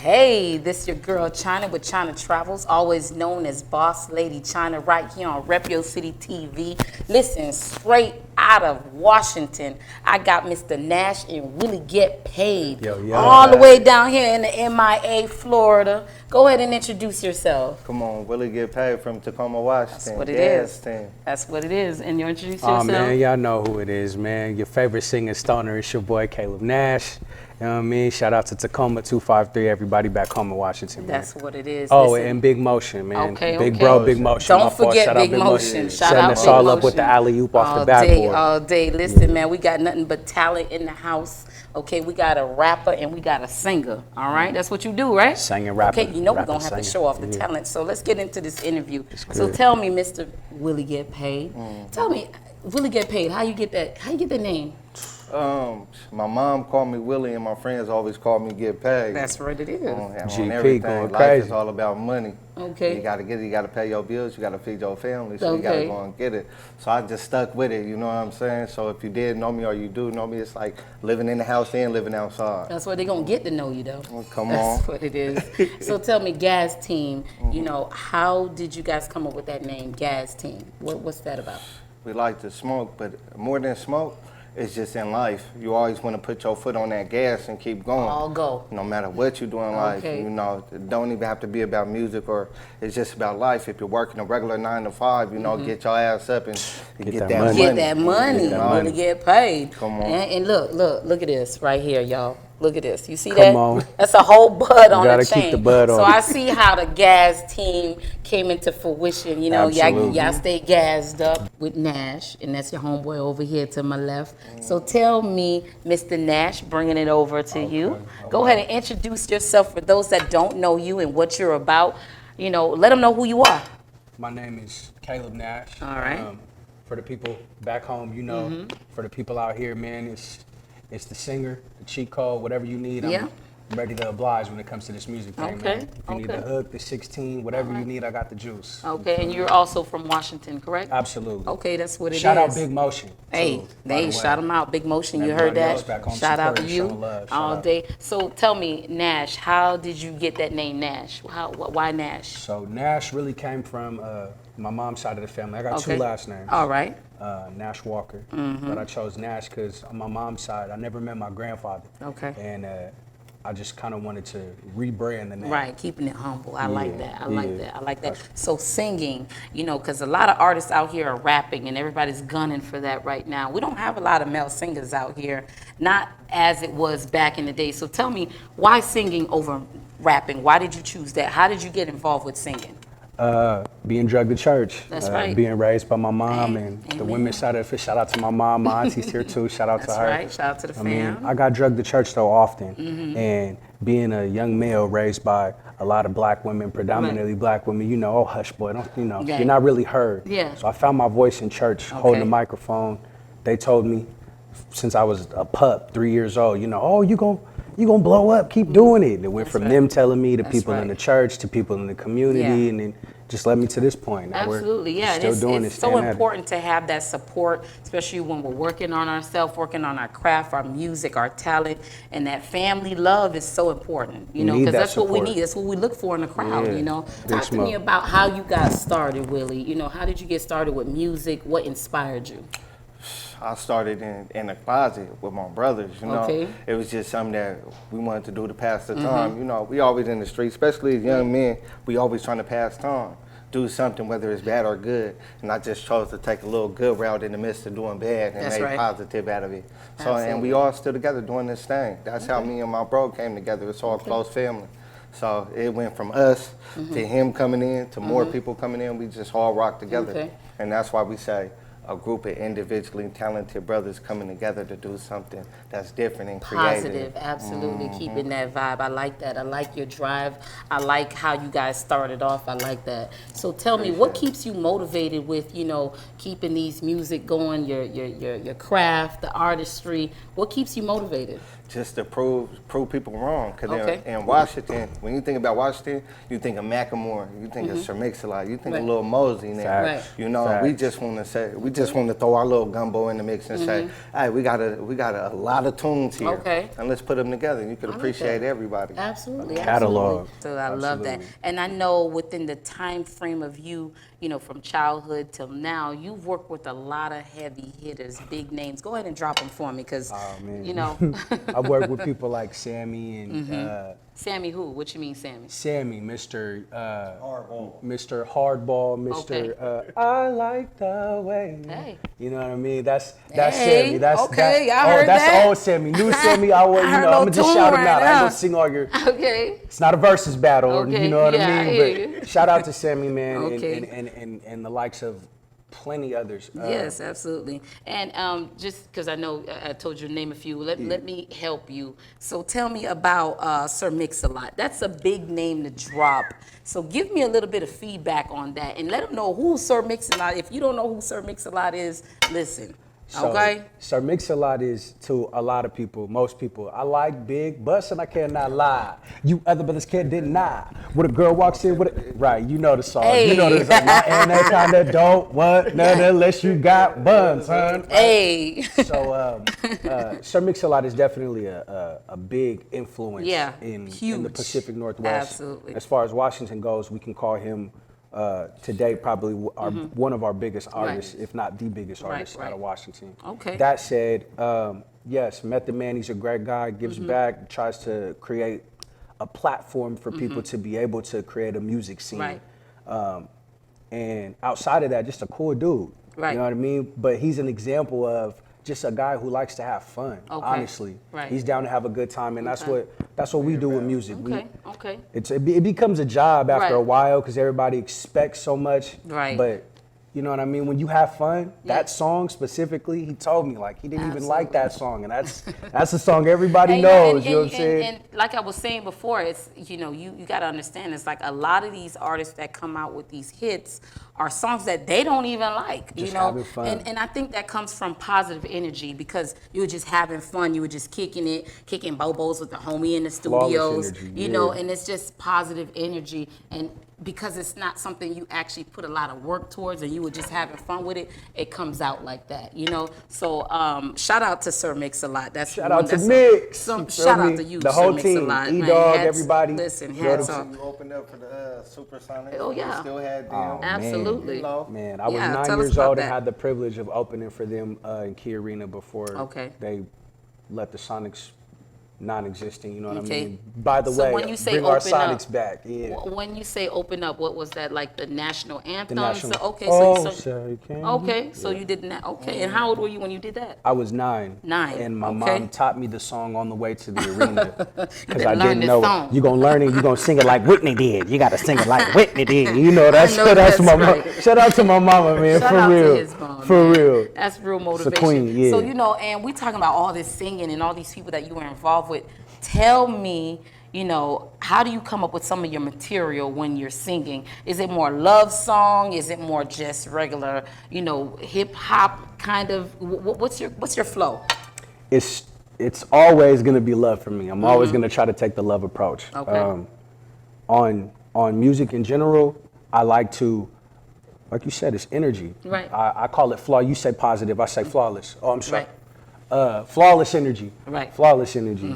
Hey, this your girl China with China Travels, always known as Boss Lady China, right here on Rep Your City TV. Listen, straight out of Washington, I got Mr. Nash and Willie-Get-Paid, all the way down here in the MIA, Florida. Go ahead and introduce yourself. Come on, Willie-Get-Paid from Tacoma, Washington. That's what it is. That's what it is. And you introduce yourself? Oh man, y'all know who it is, man. Your favorite singer stoner is your boy Caleb Nash. You know what I mean? Shout out to Tacoma 253, everybody back home in Washington, man. That's what it is. Oh, Listen. and Big Motion, man. Okay, Big bro, Big Motion. Don't forget Big Motion. Shout Setting out us Big all Motion. up with the alley-oop off the All backboard. day. Listen, man, we got nothing but talent in the house. Okay, we got a rapper and we got a singer. All right, that's what you do, right? Singing, rapping. Okay, you know we're gonna have to show off the talent. So let's get into this interview. So tell me, Mr. Willie-Get-Paid. Tell me, Willie-Get-Paid. How you get that? How you get that name? My mom called me Willie, and my friends always called me Get Paid. That's what it is. On GP everything. going Life crazy. is all about money. Okay. You gotta get it. You gotta pay your bills. You gotta feed your family. So you gotta go and get it. So I just stuck with it. You know what I'm saying? So if you did know me or you do know me, it's like living in the house and living outside. That's where they're gonna get to know you, though. Well, come That's on. what it is. So tell me, Gas Team. You know, how did you guys come up with that name, Gas Team? What's that about? We like to smoke, but more than smoke, it's just in life. You always want to put your foot on that gas and keep going. All go. No matter what you do in life, Okay. you know, it don't even have to be about music, or it's just about life. If you're working a regular 9 to 5, you know, get your ass up and get that money. Get that money. Get that money. Really get paid. Come on. And look at this right here, y'all. Look at this. You see Come that? on. That's a whole bud on gotta the chain. keep the bud So on. I see how the Gas Team came into fruition. You know, y'all stay gassed up with Nash, and that's your homeboy over here to my left. So tell me, Mr. Nash, bringing it over to you. Go ahead and introduce yourself for those that don't know you and what you're about. You know, let them know who you are. My name is Caleb Nash. All right. For the people back home, you know, for the people out here, man, it's the singer, the cheat code, whatever you need. I'm ready to oblige when it comes to this music thing, man. If you need the hook, the 16, whatever you need, I got the juice. Okay, and you're also from Washington, correct? Absolutely. Okay, that's what it is. Shout out Big Motion. Hey, too, shout him out, Big Motion. You heard Everybody else that? back home Shout out to supporting, you showing love. Shout all out. day. So tell me, Nash, how did you get that name Nash? Why Nash? So Nash really came from my mom's side of the family. I got two last names. All right. Nash Walker. But I chose Nash because on my mom's side, I never met my grandfather. Okay. And I just kind of wanted to rebrand the name. Right, keeping it humble. I like that. I like that. So singing, you know, because a lot of artists out here are rapping and everybody's gunning for that right now. We don't have a lot of male singers out here, not as it was back in the day. So tell me, why singing over rapping? Why did you choose that? How did you get involved with singing? Being drugged to church. That's right. Being raised by my mom and the Amen. women's side of it. Shout out to my mom. My auntie's here too. Shout out to her. Right. Shout out to the fam. I mean, I got drugged to church so often. And being a young male raised by a lot of black women, predominantly black women, you know, oh, hush boy, don't, you know, you're not really heard. Yeah. So I found my voice in church, holding a microphone. They told me since I was a pup, 3 years old, you know, oh, you gonna blow up, keep doing it. It went from them telling me to people in the church, to people in the community, and then just led me to this point. Now Absolutely, yeah. Still doing it's it, so staying at it. important to have that support, especially when we're working on ourselves, working on our craft, our music, our talent, and that family love is so important, you know, need because that that's what we support. need. That's what we look for in a crowd, Yeah. you know. Big Talk to me smoke. about how you got started, Willie. You know, how did you get started with music? What inspired you? I started in the closet with my brothers, you know. Okay. It was just something that we wanted to do to pass the time. You know, we always in the street, especially as young men, we always trying to pass time. Do something, whether it's bad or good. And I just chose to take a little good route in the midst of doing bad and That's made right. positive out of it. So, Absolutely. and we all still together doing this thing. That's how me and my bro came together. It's all a close family. So it went from us to him coming in to more people coming in. We just all rock together. Okay. And that's why we say a group of individually talented brothers coming together to do something that's different and creative. Positive, absolutely. Keeping that vibe. I like that. I like your drive. I like how you guys started off. I like that. So tell me, what keeps you motivated with, you know, keeping these music going, your craft, the artistry? What keeps you motivated? just to prove people wrong. Because Okay. in Washington, when you think about Washington, you think of Macklemore, you think of Sir Mix-a-Lot, you think of Lil Mosey now. Right. You know, we just want to throw our little gumbo in the mix and say, hey, we got a lot of tunes here. Okay. And let's put them together. You can appreciate everybody. Absolutely. Catalog. Absolutely. So I love that. And I know within the time frame of you, you know, from childhood till now, you've worked with a lot of heavy hitters, big names. Go ahead and drop them for me, because, you know. I've worked with people like Sammy and Sammy who? What you mean, Sammy? Sammy, Mr. Hardball. Mr. Hardball, Mr. Okay. I like the way. Hey. You know what I mean? That's Hey, Sammy. That's okay, I heard that's that. old Sammy. New Sammy, I'm heard a gonna little just tune shout him right out. I ain't now. gonna sing all your. Okay. It's not a versus battle, Okay, you know what yeah, I I mean? hear But you. shout out to Sammy, man, Okay. and the likes of plenty others. Yes, absolutely. And just because I know I told you to name a few, let me help you. So tell me about Sir Mix-a-Lot. That's a big name to drop. So give me a little bit of feedback on that and let them know who Sir Mix-a-Lot. If you don't know who Sir Mix-a-Lot is, listen. So, Okay? Sir Mix-a-Lot is to a lot of people, most people. I like big butts and I cannot lie. You other brothers can't deny. When a girl walks in with a, right, you know the song. Hey. You know the song. And that kind of don't want nothing unless you got buns, son. Hey. So Sir Mix-a-Lot is definitely a big influence Yeah, in the huge. Pacific Northwest. Absolutely. As far as Washington goes, we can call him today probably one of our biggest artists, if not the biggest artist out of Washington. Okay. That said, yes, met the man. He's a great guy, gives back, tries to create a platform for people to be able to create a music scene. Right. And outside of that, just a cool dude. Right. You know what I mean? But he's an example of just a guy who likes to have fun. Okay. Honestly, Right. he's down to have a good time, and that's what we do with music. Okay. It becomes a job after a Right. while because everybody expects so much. Right. But you know what I mean? When you have fun, that song specifically, he told me like he didn't even like that song, and that's a song everybody And, knows. You know what I'm saying? And like I was saying before, it's you got to understand. It's like a lot of these artists that come out with these hits are songs that they don't even like. Just you know, having fun. And I think that comes from positive energy because you were just having fun. You were just kicking bobos with the homie in the studios. energy, you know, and it's just positive energy and. Because it's not something you actually put a lot of work towards and you were just having fun with it, it comes out like that, you know? So shout out to Sir Mix-a-Lot. Shout out to Mix. Shout out to you, the Sir whole team, Mix-a-Lot. E-Dog, Man, everybody. Listen, hats off. You opened up for the Supersonics. Oh, yeah. You still had them. Oh, Absolutely. You know, Man, I was Yeah, 9 tell us years about old and that. had the privilege of opening for them in Key Arena before Okay. they let the Sonics non-existent, you know what Okay. I mean? By the So way, when you say bring our open up, Sonics back. Yeah. When you say open up, what was that, like the national anthem? The national. So, okay, Oh, so say, can okay, you? so you did that. Okay, and how old were you when you did that? I was 9. 9, And my okay. mom taught me the song on the way to the arena. Because better I learn didn't this know song. you're going to learn it, you're going to sing it like Whitney did. You got to sing it like Whitney did. You know, that's know that's my right. Shout out to my mama, man, Shout for out real. to his mom, for man. real. That's real It's a motivation. queen, yeah. So, and we talking about all this singing and all these people that you were involved with. Tell me, how do you come up with some of your material when you're singing? Is it more love song? Is it more just regular, hip hop kind of? What's your flow? It's always going to be love for me. I'm always going to try to take the love approach. Okay. On music in general, I like to, like you said, it's energy. Right. I call it flaw. You say positive, I say flawless. Oh, I'm sorry. Right. Flawless energy. Right. Flawless energy.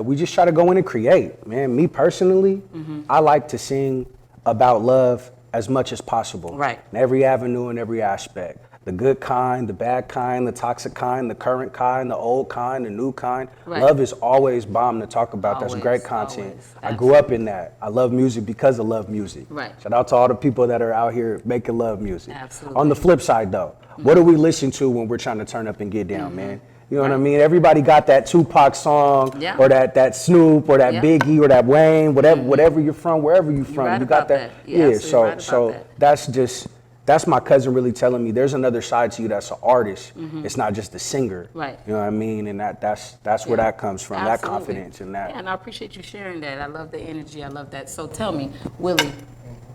We just try to go in and create, man. Me personally, I like to sing about love as much as possible. Right. In every avenue and every aspect. The good kind, the bad kind, the toxic kind, the current kind, the old kind, the new kind. Right. Love is always bomb to talk about. That's Always, great content. always. I grew up in that. I love music because I love music. Right. Shout out to all the people that are out here making love music. Absolutely. On the flip side though, what do we listen to when we're trying to turn up and get down, man? You know what I mean? Everybody got that Tupac song, Yeah. or that Snoop, or that Yeah. Biggie, or that Wayne, whatever you're from, wherever you're from, right you got about that. that. You're absolutely so right about so that. that's my cousin really telling me there's another side to you that's an artist. It's not just a singer. Right. You know what I mean? And that's where that comes from, that Absolutely. confidence and that. Yeah, and I appreciate you sharing that. I love the energy. I love that. So tell me, Willie,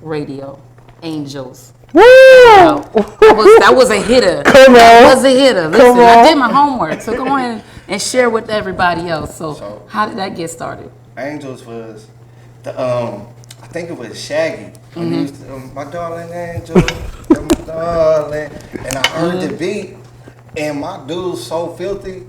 Radio, Angels. Woo! That was a hitter. Come on. That was a hitter. Listen, Come I on. did my homework, so go ahead And share with everybody else. So So- how did that get started? Angels was the I think it was Shaggy. When he used to, my darling angel, my darling, and I heard the beat, and my dude's so filthy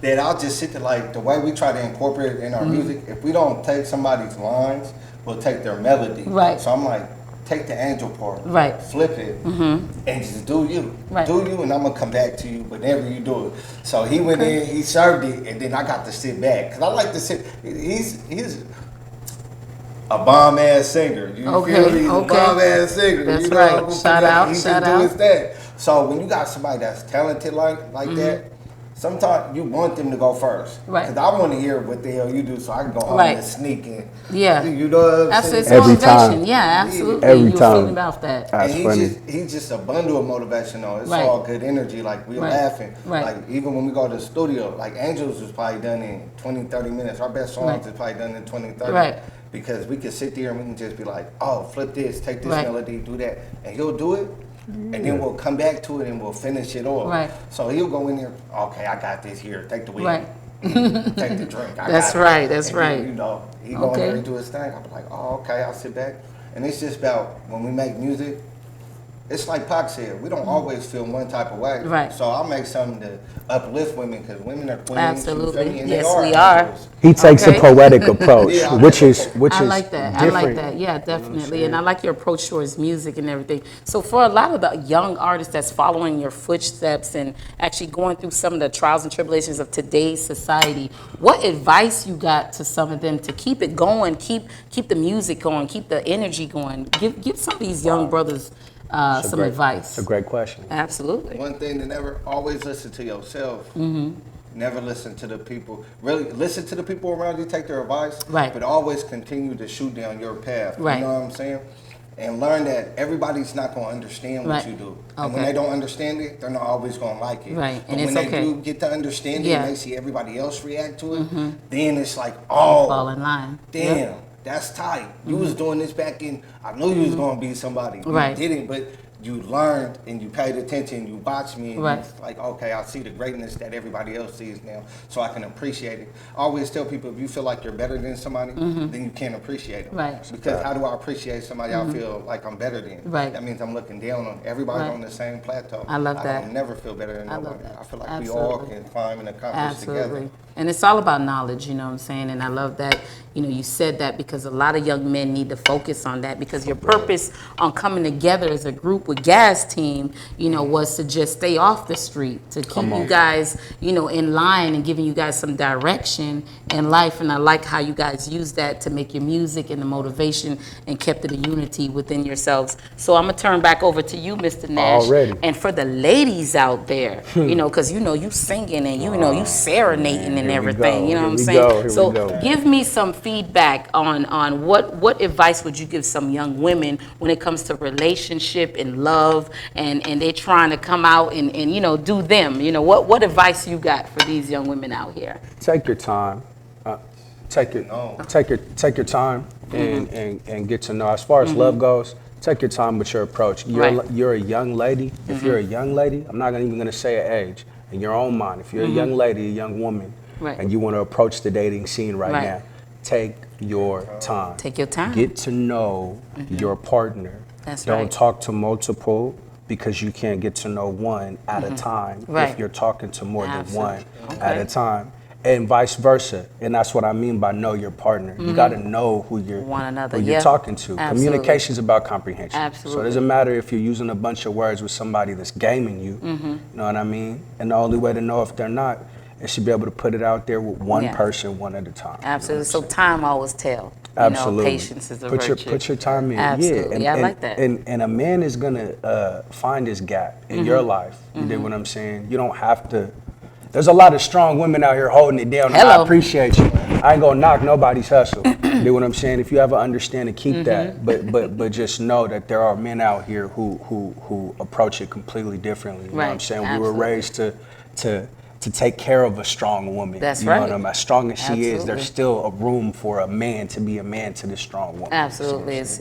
that I'll just sit there like the way we try to incorporate it in our music. If we don't take somebody's lines, we'll take their melody. Right. So I'm like, take the angel part, Right. flip it, and just do you. Right. Do you, and I'm gonna come back to you whenever you do it. So he went in, he served it, and then I got to sit back. Cause I like to sit, he's a bomb ass singer. You Okay, feel me? He's okay. a bomb ass singer. That's you know, right. I'm gonna Shout put that- out, he shout can do out. his thing. So when you got somebody that's talented like that, sometimes you want them to go first. Right. Cause I want to hear what the hell you do, so I can go on Right. and sneak in. Yeah. You know what I'm Absolutely. It's saying? Every motivation. time. Yeah, absolutely. Every You're time. feeling about that. That's And funny. he's just a bundle of motivation though. It's Right. all good energy. Like we're Right. laughing. Right. Like even when we go to the studio, like Angels was probably done in 20, 30 minutes. Our best songs Right. is probably done in 20, 30. Right. Because we can sit there and we can just be like, oh, flip this, take this Right. melody, do that. And he'll do it. And then we'll come back to it and we'll finish it off. Right. So he'll go in there, okay, I got this here. Take the weed. Right. Take the drink. That's got it. right, that's And then, right. you know, he go in Okay. there and do his thing. I'll be like, oh, okay, I'll sit back. And it's just about when we make music, it's like Pac said, we don't always feel one type of way. Right. So I'll make something to uplift women because women are queens. Absolutely. You feel me? And Yes, they we are. angels. He takes Okay. a poetic approach, Yeah, I which like is I like that. different. I like that. Yeah, definitely. And I like your approach towards music and everything. So for a lot of the young artists that's following your footsteps and actually going through some of the trials and tribulations of today's society, what advice you got to some of them to keep it going, keep the music going, keep the energy going? Give some of these young brothers some advice. It's a great question. Absolutely. One thing to never always listen to yourself. Never listen to the people. Really listen to the people around you. Take their advice. Right. But always continue to shoot down your path. Right. You know what I'm saying? And learn that everybody's not going to understand what Right. you do. And when Okay. they don't understand it, they're not always going to like it. Right. But And when it's they okay. do get to understand it Yeah. and they see everybody else react to it, then it's like, oh, Fall in line. damn, Yep. that's tight. You was doing this back in, I knew you was going to be somebody. You Right. didn't, but you learned and you paid attention, you watched me, and Right. it's like, okay, I see the greatness that everybody else sees now, so I can appreciate it. I always tell people, if you feel like you're better than somebody, then you can't appreciate them. Right. Because how do I appreciate somebody I feel like I'm better than? Right. That means I'm looking down on everybody Right. on the same plateau. I love I that. don't never feel better than I love nobody. that. I feel like we all Absolutely. can climb and accomplish Absolutely. together. And it's all about knowledge, you know what I'm saying? And I love that, you said that because a lot of young men need to focus on that because your purpose on coming together as a group with Gas Team, was to just stay off the street, to keep you guys, in line and giving you guys some direction in life. And I like how you guys use that to make your music and the motivation and kept it a unity within yourselves. So I'm going to turn back over to you, Mr. Nash. Already. And for the ladies out there, because you singing and you serenading and Here we everything. go, You know what I'm here we saying? go, here So we go. give me some feedback on what advice would you give some young women when it comes to relationship and love and they're trying to come out and do them. What advice you got for these young women out here? Take your time. Take your time and get to know. As far as love goes, take your time with your approach. You're a young lady. If you're a young lady, I'm not even gonna say an age. In your own mind, if you're a young lady, a young woman, Right. and you want to approach the dating scene right Right. now, take your time. Take your time. Get to know your partner. That's Don't right. talk to multiple because you can't get to know one at a time Right. if you're talking to more Absolutely. than one Okay. at a time. And vice versa. And that's what I mean by know your partner. You got to know who you're, One another, who you're yeah. talking to. Absolutely. Communication is about comprehension. So Absolutely. it doesn't matter if you're using a bunch of words with somebody that's gaming you. You know what I mean? And the only way to know if they're not is to be able to put it out there with one Yeah. person, one at a time. Absolutely. So time always tell. Absolutely. Patience is a put virtue. Put your time in. Absolutely. Yeah, I like that. And a man is gonna find his gap in your life. You dig what I'm saying? You don't have to. There's a lot of strong women out here holding it down. And I Hello. appreciate you. I ain't gonna knock nobody's hustle. You dig what I'm saying? If you have an understanding, keep that. But just know that there are men out here who approach it completely differently. You know what I'm Right. saying? We Absolutely. were raised to to take care of a strong woman. That's you right. know what I mean? As strong as she is, Absolutely. there's still a room for a man to be a man to this strong woman. Absolutely, it's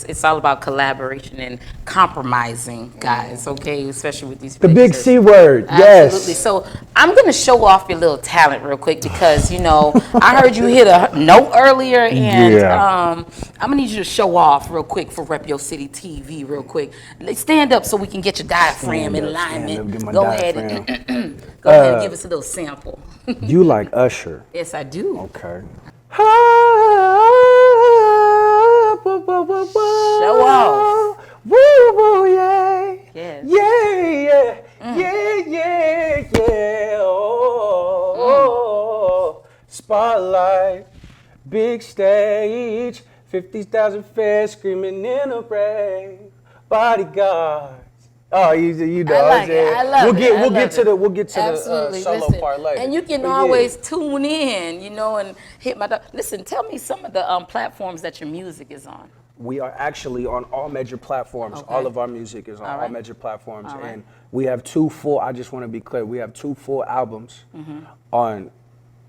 it's all about collaboration and compromising, guys. Okay, especially with these The big pictures. C word, yes. Absolutely. So I'm gonna show off your little talent real quick because I heard you hit a note earlier, and Yeah. I'm gonna need you to show off real quick for Rep Your City TV real quick. Let's stand up so we can get your diaphragm Stand in up, stand alignment. up, get my Go diaphragm. ahead and go ahead and give us a little sample. You like Usher. Yes, I do. Okay. Show off. Woo, woo, yeah. Yes. Yeah, yeah. Oh, spotlight, big stage, 50,000 fans screaming in a rave, bodyguards. Oh, you know. I like it. I love we'll it. get I we'll love get to it. the Absolutely. solo Listen, part later. and you can But yeah. always tune in, and hit my. Listen, tell me some of the platforms that your music is on. We are actually on all major platforms. Okay. All of our music is on all right. major platforms. All right. And we have I just want to be clear, we have 2 full albums Mm-hmm. on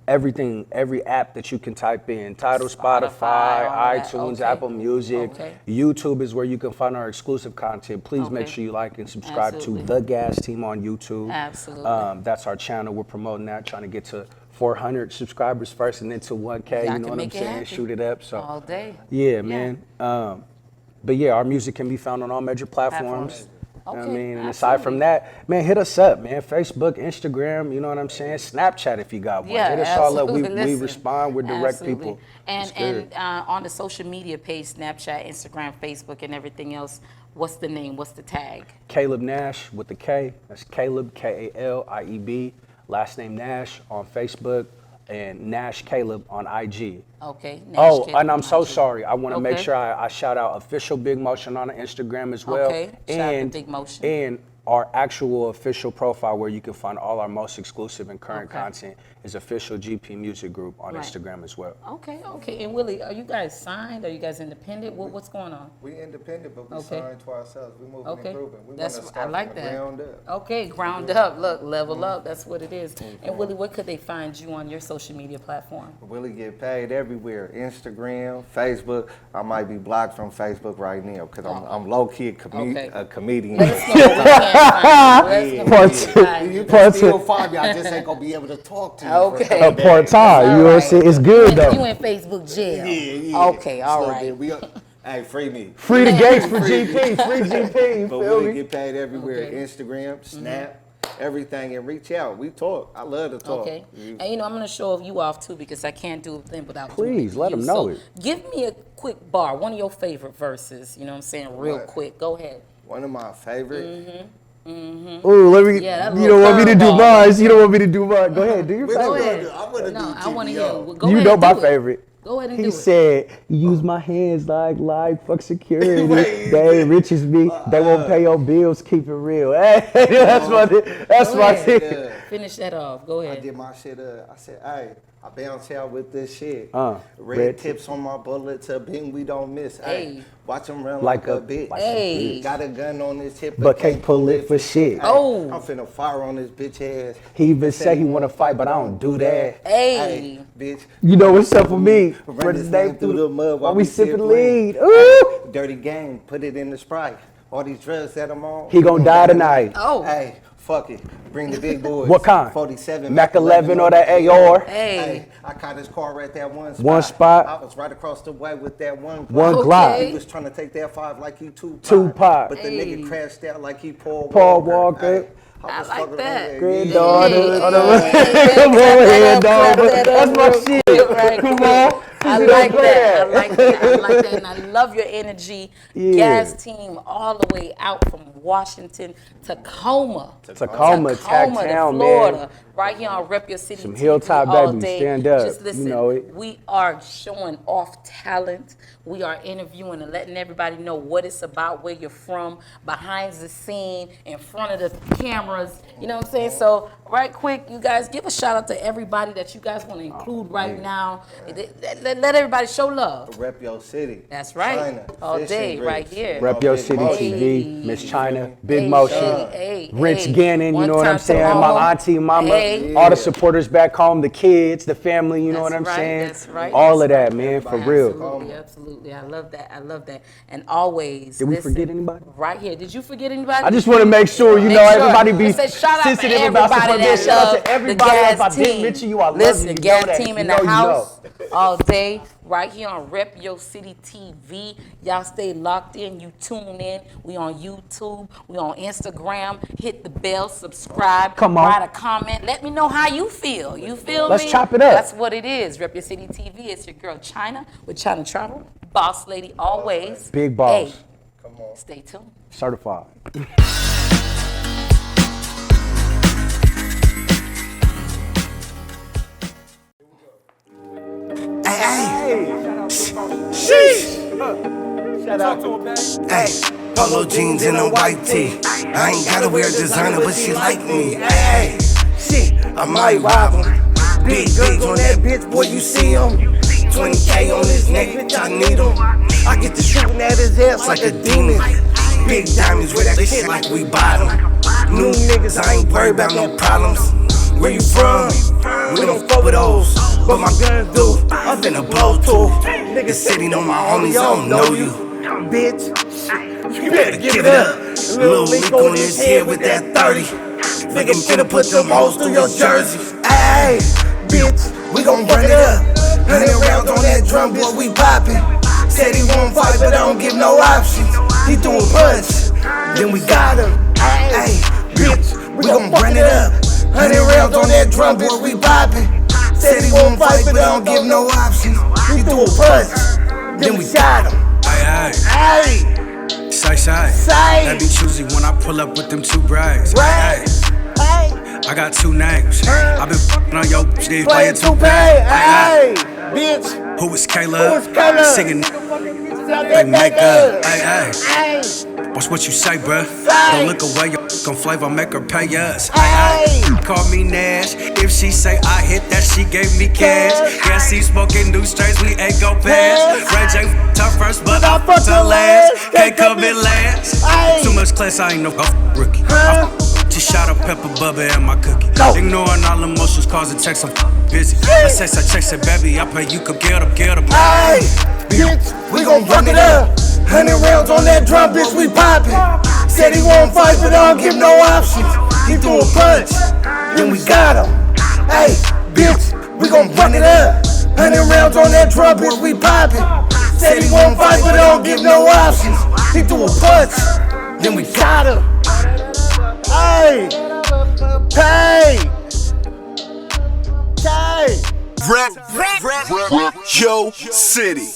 everything, every app that you can type in. Tidal, all Spotify, that. iTunes, Okay. Apple Music. Okay. YouTube is where you can find our exclusive content. Please make Okay. sure you like and subscribe Absolutely. to The Gas Team on YouTube. Absolutely. That's our channel. We're promoting that, trying to get to 400 subscribers first and then to 1K. Y'all You know can what I'm make it saying? happen. Shoot it up. So All day. yeah, man. But yeah, our music can be found on all major platforms. Platforms. You know what I Okay, mean? And aside from that, man, hit us up, man. Facebook, Instagram, you know what I'm saying? Snapchat if you got one. Yeah, hit us all up. absolutely. We Listen, respond. We're direct absolutely. people. And It's good. on the social media page, Snapchat, Instagram, Facebook, and everything else, what's the name? What's the tag? Caleb Nash with the K. That's Caleb, K-A-L-I-E-B. Last name Nash on Facebook, and Nash Caleb on IG. Okay. Nash Oh, Caleb and I'm on so IG. sorry. I want to make Okay. sure I shout out Official Big Motion on Instagram as well. Okay, shout out to and Big Motion. And our actual official profile where you can find all our most exclusive and current Okay. content is Official GP Music Group on Right. Instagram as well. Okay. And Willie, are you guys signed? Are you guys independent? What's going on? We independent, but we Okay. signed to ourselves. We moving Okay, and grooving. We that's want to I start like from the that. ground up. Okay, ground up. Look, level up. That's what it is. And Willie, where could they find you on your social media platform? Willie-Get-Paid everywhere. Instagram, Facebook. I might be blocked from Facebook right now because I'm low key Okay. a comedian. Let us know where we can find you. Let us know where we can find You you. can still find me. I just ain't gonna be able to talk to you. Okay. For a couple Part time, you know what I'm saying? It's good You though. in Facebook jail. Yeah. Okay, all So right. then hey, free me. Free the gates for GP, free GP, you But feel we me? get paid everywhere. Okay. Instagram, Snap, everything, and reach out. We talk. I love to talk. Okay. And I'm going to show you off too because I can't do a thing without doing Please, it. let 'em know So it. give me a quick bar, one of your favorite verses, you know what I'm saying, real What? quick. Go ahead. One of my favorite. Ooh, let me. Yeah, that you don't little want me to do curveball. mine. You don't want me to do mine. Go ahead, do your Which favorite. one? ahead. I want to No, do I want to hear. TBO. Go You ahead know and my do it. favorite. Go ahead and He do it. said, use my hands like fuck security. Wait. They ain't rich as me. They won't pay your bills. Keep it real. Hey, that's my Go ahead. thing. Finish that off. Go I ahead. did my shit up. I said, hey, I bounce out with this shit. Red Red tips on my bullets, a beam we don't miss. Hey. Hey, watch them run Like like, a- a bitch. like a Hey. bitch. Got a gun on his hip, But can't pull it for shit. Hey, Oh. I'm finna fire on this bitch ass. He even said he wanna fight, but I don't do that. Hey. bitch. You know what's up with me? Run this thing through the mud while we sipping lead. lean. Ooh. Dirty game, put it in the Sprite. All these drugs that I'm on. He gonna die tonight. Oh. Hey, fuck it. Bring the big boys. What kind? 47. Mac 11 or that AR. Hey. I caught his car right there one spot. One spot. I was right across the way with that one Glock. One Okay. Glock. He was trying to take that 5 like he Tupac. Tupac. But the Hey. nigga crashed out like he Paul Walker. Hey, I was like fucking that. on that. Granddaughter. Hey, on the hey, Come on, clap head that dog. up That's my real shit. quick, right Come quick. on. I You like don't that. I play like that. I like that. And I love your energy. Yeah. Gas team all the way out from Washington, Tacoma. Tacoma, Tac to Town, Florida. man. Right here on Rep Your City Some TV hilltop all babies, day. stand up. Just listen, You know it. we are showing off talent. We are interviewing and letting everybody know what it's about, where you're from, behind the scene, in front of the cameras. You know what I'm saying? So, right quick, you guys, give a shout out to everybody that you guys want to include right now. Let everybody show love. Rep your city. That's right. China, All fishing day, grits, right here. Rep Your Big City Motion. TV, Miss China, Big Hey, Motion, hey, Rich hey. Gannon, you One know what I'm time to saying? mama. My auntie, mama, Hey. all the supporters back home, the kids, the family, you know what I'm That's right, saying? that's right, All of that's that, man, for Everybody real. Absolutely, absolutely. I love that. I love that. And always. Did we listen, forget anybody? Right here. Did you forget anybody? I just want to make sure, you Make know, sure. everybody be I said, shout out to sensitive about everybody support. that Shout out love to everybody the else. If I Gas didn't team. mention you, I love Listen, you. You Gas know that. team If in you know, the you house know. all day, right here on Rep Your City TV. Y'all stay locked in. You tune in. We on YouTube. We on Instagram. Hit the bell. Subscribe. Come on. Write a comment. Let me know how you feel. You feel Let's me? chop it up. That's what it is. Rep Your City TV. It's your girl China with China Travel. Boss lady always. Big boss. Hey, stay tuned. Certified. Hey, polo jeans and a white tee. I ain't gotta wear designer, but she like me. Hey, shit, I might rob him. Big guns on that bitch, boy, you see him. 20K on his neck, bitch, I need him. I get to shooting at his ass like a demon. Big diamonds with that shit like we bottom. New niggas, I ain't worried about no problems. Where you from? We don't fuck with those, but my guns do. I'm finna blow too. Niggas sitting on my homies, I don't know you. Bitch, you better give it up. Little leak on his head with that 30. Nigga finna put them hoes through your jersey. Ayy, bitch, we gon' run it up. 100 rounds on that drum, boy, we poppin'. Said he won't fight, but I don't give no options. He threw a punch, then we got him. Ayy, bitch, we gon' run it up. 100 rounds on that drum, bitch, we poppin'. Said he won't fight, but I don't give no options. He threw a punch, then we got him. Hey, Say. That be choosy when I pull up with them two brides. right, hey, I got two names. I been f***ing on your shit, playing playing to two pay, pay. hey, bitch, Who is Kayla? Who is Kayla? Singing, they they make up. Hey, Watch what you say, bruh. Say. Don't look away, your gon' flavor, make her pay us. Hey. Call me Nash. If she say I hit that, she gave me cash. Yeah, she smoking new strains, we ain't go past. Ray J f***ed her first, but I fucked her last. Can't come in last. Hey. Too much class, I ain't no rookie. Just shot a pepper, bubba, and my cookie. Go. Ignoring all emotions, cause it takes, I'm busy. I say, chase it, baby, I pay you, come get up. hey, bitch, we gon' fuck it up. 100 rounds on that drum, bitch, we poppin'. Said he won't fight, but I don't give no options. He threw a punch, then we got him. Hey, bitch, we gon' run it up. 100 rounds on that drum, bitch, we poppin'. Said he won't fight, but I don't give no options. He threw a punch, then we got him. Hey, hey, hey. Rep Yo City.